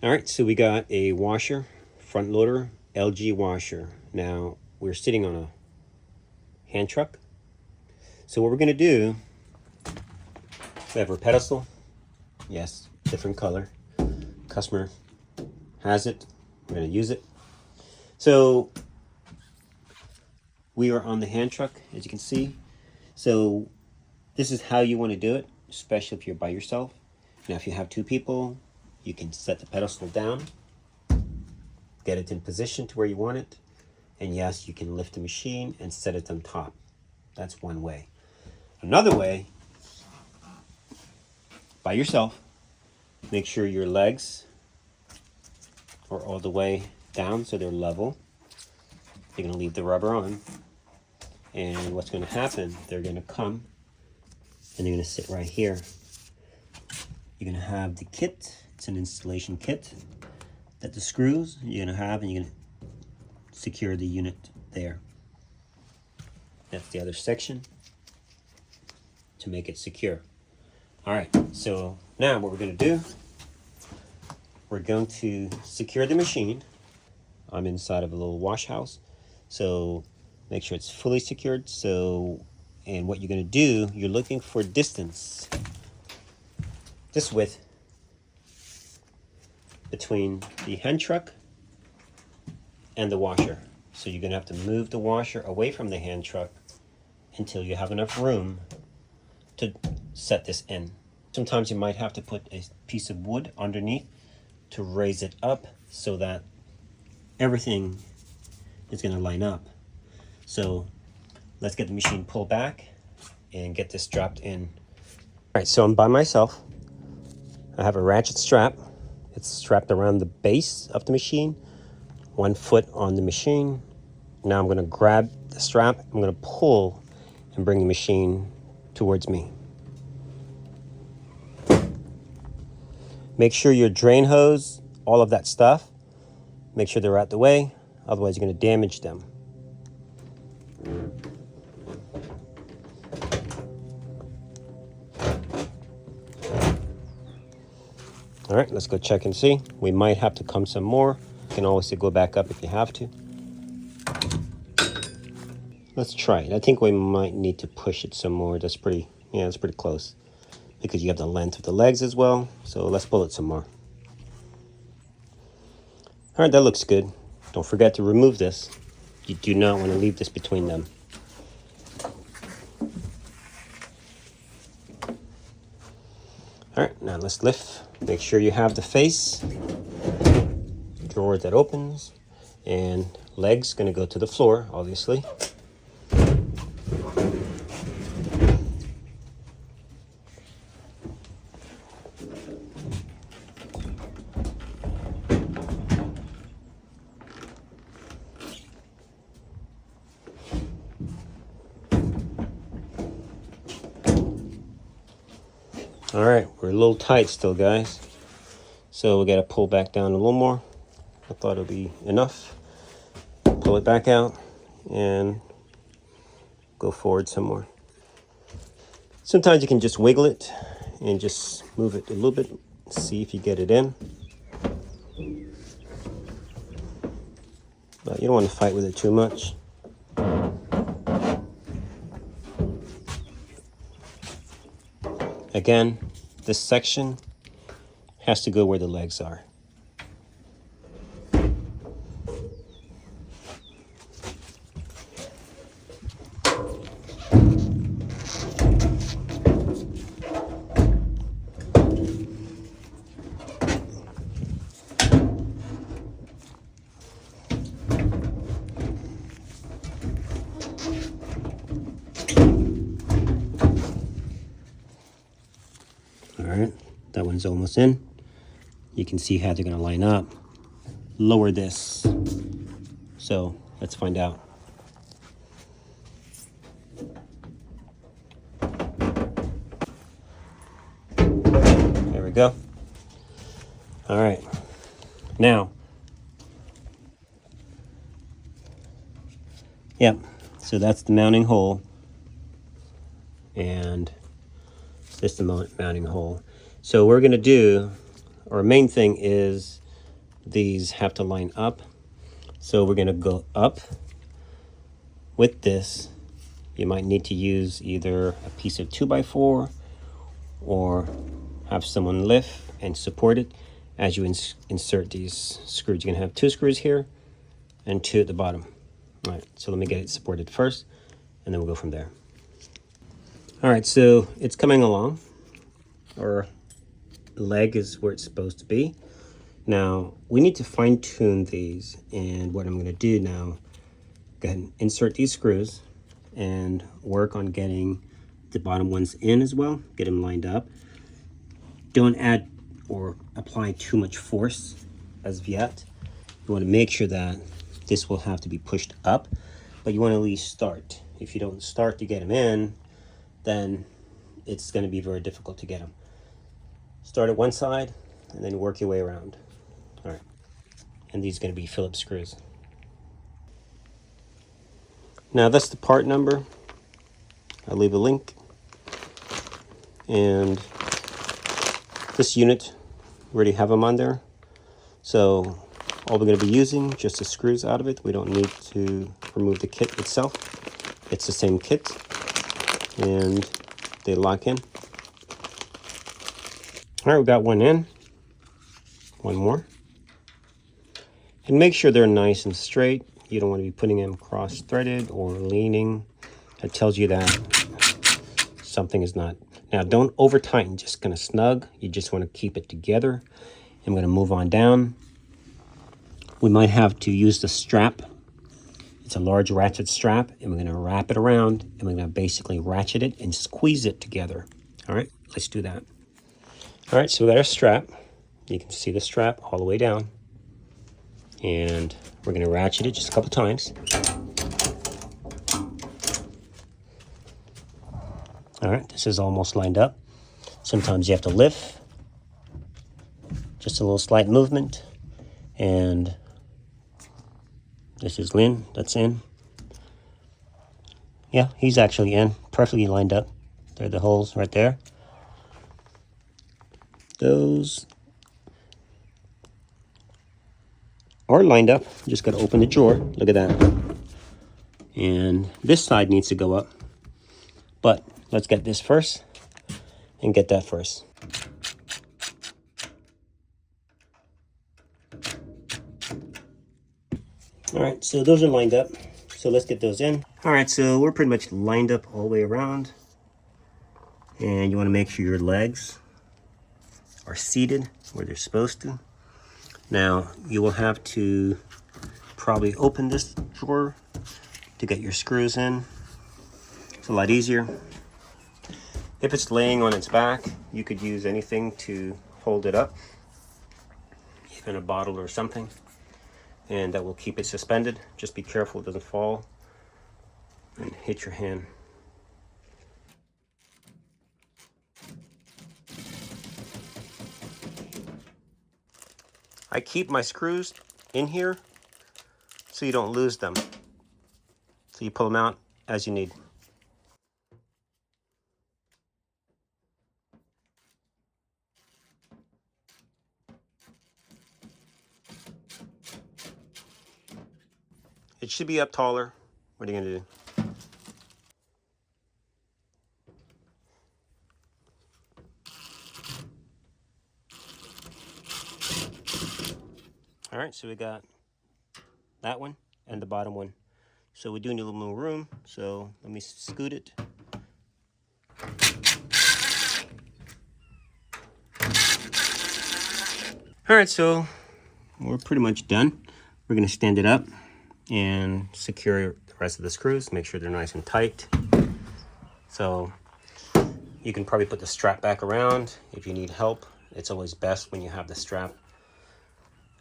All right, so we got a washer, front loader, LG washer. Now we're sitting on a hand truck. So what we're gonna do, we have our pedestal. Yes, different color. Customer has it. We're gonna use it. So we are on the hand truck, as you can see. So this is how you want to do it, especially if you're by yourself. Now, if you have two people, you can set the pedestal down, get it in position to where you want it, and yes, you can lift the machine and set it on top. That's one way. Another way, by yourself, make sure your legs are all the way down so they're level. You're going to leave the rubber on, and what's going to happen, they're going to come and they're going to sit right here. You're going to have the kit. It's an installation kit that the screws you're going to have, and you're going to secure the unit there. That's the other section to make it secure. All right, so now what we're going to do, we're going to secure the machine. I'm inside of a little wash house, so make sure it's fully secured. And what you're going to do, you're looking for distance, this width between the hand truck and the washer. So you're going to have to move the washer away from the hand truck until you have enough room to set this in. Sometimes you might have to put a piece of wood underneath to raise it up so that everything is going to line up. So let's get the machine pulled back and get this strapped in. All right, so I'm by myself. I have a ratchet strap. It's strapped around the base of the machine, 1 foot on the machine. Now I'm going to grab the strap. I'm going to pull and bring the machine towards me. Make sure your drain hose, all of that stuff, make sure they're out the way, otherwise you're going to damage them. All right, let's go check and see. We might have to come some more. You can always go back up if you have to. Let's try it. I think we might need to push it some more. That's pretty close, because you have the length of the legs as well. So let's pull it some more. All right, that looks good. Don't forget to remove this. You do not want to leave this between them. All right, now let's lift. Make sure you have the face, drawer that opens, and legs going to go to the floor, obviously. All right, we're a little tight still, guys. So we got to pull back down a little more. I thought it'd be enough. Pull it back out and go forward some more. Sometimes you can just wiggle it and just move it a little bit. See if you get it in. But you don't want to fight with it too much. Again, this section has to go where the legs are. All right, that one's almost in. You can see how they're going to line up. Lower this. So let's find out. There we go. All right. Now, yep. So that's the mounting hole. And this is the mounting hole. So we're going to do, our main thing is these have to line up. So we're going to go up with this. You might need to use either a piece of 2x4 or have someone lift and support it as you insert these screws. You're going to have 2 screws here and 2 at the bottom. All right, so let me get it supported first, and then we'll go from there. All right, so it's coming along. Our leg is where it's supposed to be. Now, we need to fine tune these, and what I'm going to do now, go ahead and insert these screws and work on getting the bottom ones in as well, get them lined up. Don't add or apply too much force as of yet. You want to make sure that this will have to be pushed up, but you want to at least start. If you don't start to get them in, then it's going to be very difficult to get them. Start at one side and then work your way around. All right, and these are going to be Phillips screws. Now that's the part number. I'll leave a link. And this unit, we already have them on there. So all we're going to be using, just the screws out of it. We don't need to remove the kit itself. It's the same kit. And they lock in. All right, we got one in. One more. And make sure they're nice and straight. You don't want to be putting them cross-threaded or leaning. That tells you that something is not. Now, don't over tighten, just kind of snug. You just want to keep it together. I'm going to move on down. We might have to use the strap. It's a large ratchet strap, and we're going to wrap it around, and we're going to basically ratchet it and squeeze it together. All right, let's do that. All right, so we got our strap. You can see the strap all the way down. And we're going to ratchet it just a couple times. All right, this is almost lined up. Sometimes you have to lift. Just a little slight movement. And this is Lynn, that's in. Yeah, he's actually in, perfectly lined up. There are the holes right there. Those are lined up. Just got to open the drawer. Look at that. And this side needs to go up. But let's get this first and get that first. All right, so those are lined up. So let's get those in. All right, so we're pretty much lined up all the way around. And you want to make sure your legs are seated where they're supposed to. Now, you will have to probably open this drawer to get your screws in. It's a lot easier. If it's laying on its back, you could use anything to hold it up, even a bottle or something, and that will keep it suspended. Just be careful it doesn't fall and hit your hand. I keep my screws in here so you don't lose them. So you pull them out as you need. It should be up taller. What are you gonna do? All right, so we got that one and the bottom one. So we do need a little more room, so let me scoot it. All right, so we're pretty much done. We're gonna stand it up and secure the rest of the screws, make sure they're nice and tight. So you can probably put the strap back around if you need help. It's always best when you have the strap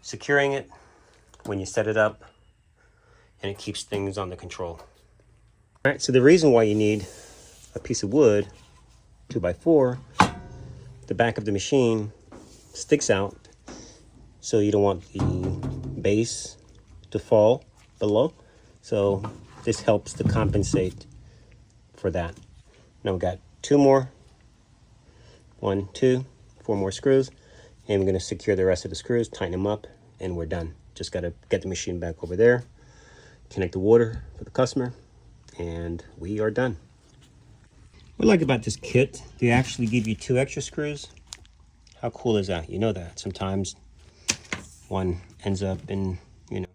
securing it when you set it up, and it keeps things under control. All right, so the reason why you need a piece of wood, 2x4, the back of the machine sticks out, so you don't want the base to fall below. So this helps to compensate for that. Now we got 2 more, 1, 2, 4 more screws, and we're going to secure the rest of the screws, tighten them up, and we're done. Just got to get the machine back over there, connect the water for the customer, and we are done. What I like about this kit, they actually give you 2 extra screws. How cool is that? You know that sometimes one ends up in, you know,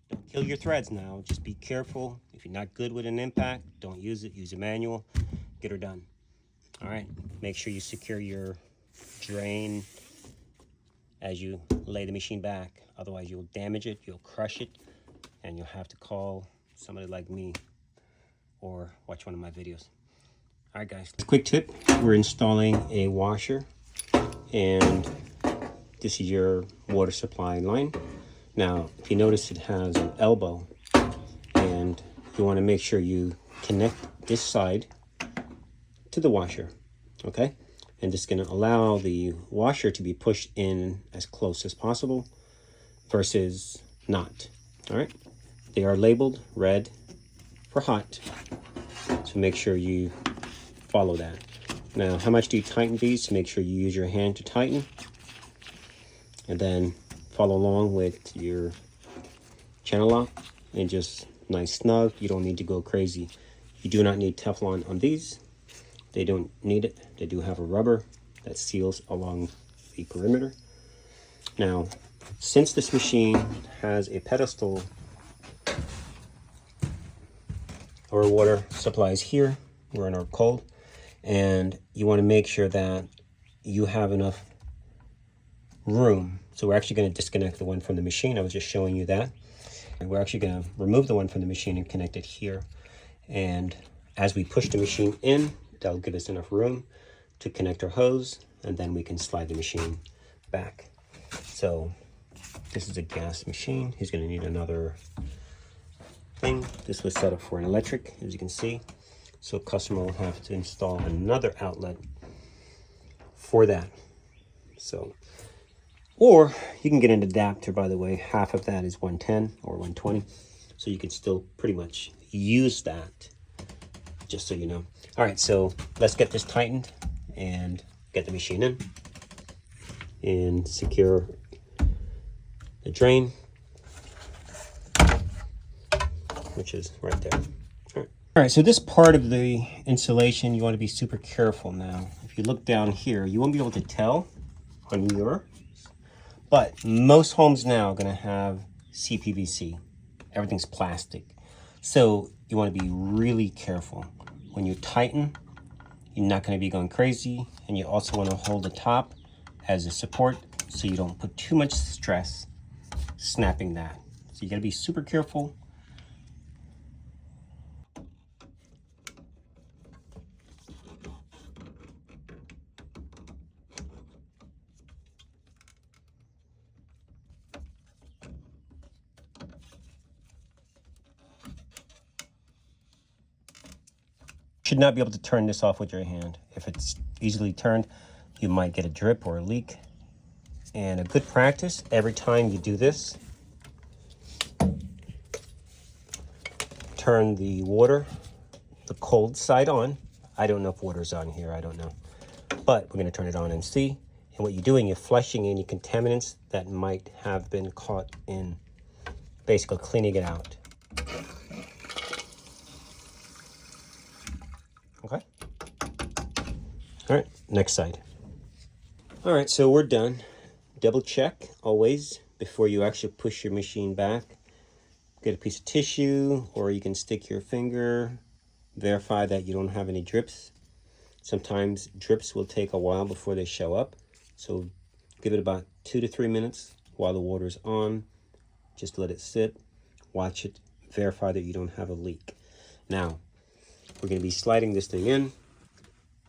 don't kill your threads now. Just be careful. If you're not good with an impact, don't use it. Use a manual. Get her done. All right. Make sure you secure your drain as you lay the machine back. Otherwise, you'll damage it, you'll crush it, and you'll have to call somebody like me or watch one of my videos. All right, guys. Quick tip. We're installing a washer, and this is your water supply line. Now, if you notice, it has an elbow, and you want to make sure you connect this side to the washer, okay? And this is going to allow the washer to be pushed in as close as possible versus not. All right, they are labeled red for hot, so make sure you follow that. Now, how much do you tighten these? Make sure you use your hand to tighten, and then follow along with your channel lock, and just nice snug. You don't need to go crazy. You do not need Teflon on these. They don't need it. They do have a rubber that seals along the perimeter. Now, since this machine has a pedestal, our water supply is here. We're in our cold, and you want to make sure that you have enough room. So we're actually going to disconnect the one from the machine. I was just showing you that. And we're actually going to remove the one from the machine and connect it here. And as we push the machine in, that'll give us enough room to connect our hose, and then we can slide the machine back. So this is a gas machine. He's going to need another thing. This was set up for an electric, as you can see. So customer will have to install another outlet for that. So, or you can get an adapter, by the way. Half of that is 110 or 120. So you can still pretty much use that, just so you know. All right, so let's get this tightened and get the machine in and secure the drain, which is right there. All right, so this part of the insulation, you want to be super careful now. If you look down here, you won't be able to tell on yours, but most homes now are going to have CPVC. Everything's plastic. So you want to be really careful. When you tighten, you're not going to be going crazy, and you also want to hold the top as a support so you don't put too much stress snapping that. So you got to be super careful. Should not be able to turn this off with your hand. If it's easily turned, you might get a drip or a leak. And a good practice, every time you do this, turn the water, the cold side on. I don't know if water's on here, I don't know. But we're gonna turn it on and see. And what you're doing, you're flushing any contaminants that might have been caught in, basically cleaning it out. Okay. All right, next side. All right, so we're done. Double check always before you actually push your machine back. Get a piece of tissue, or you can stick your finger. Verify that you don't have any drips. Sometimes drips will take a while before they show up. So give it about 2 to 3 minutes while the water's on. Just let it sit, watch it, verify that you don't have a leak. Now, we're going to be sliding this thing in.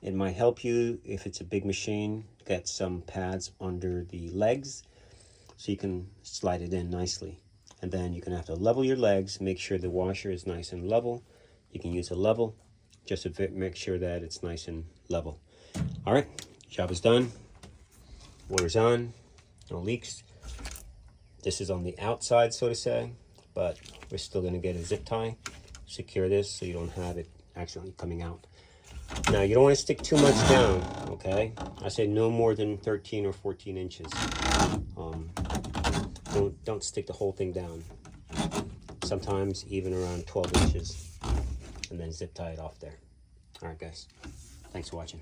It might help you if it's a big machine, get some pads under the legs so you can slide it in nicely. And then you're going to have to level your legs, make sure the washer is nice and level. You can use a level just to make sure that it's nice and level. All right, job is done. Water's on, no leaks. This is on the outside, so to say, but we're still going to get a zip tie secure this so you don't have it accidentally coming out. Now, you don't want to stick too much down, okay? I say no more than 13 or 14 inches. Don't stick the whole thing down. Sometimes even around 12 inches. And then zip tie it off there. All right, guys. Thanks for watching.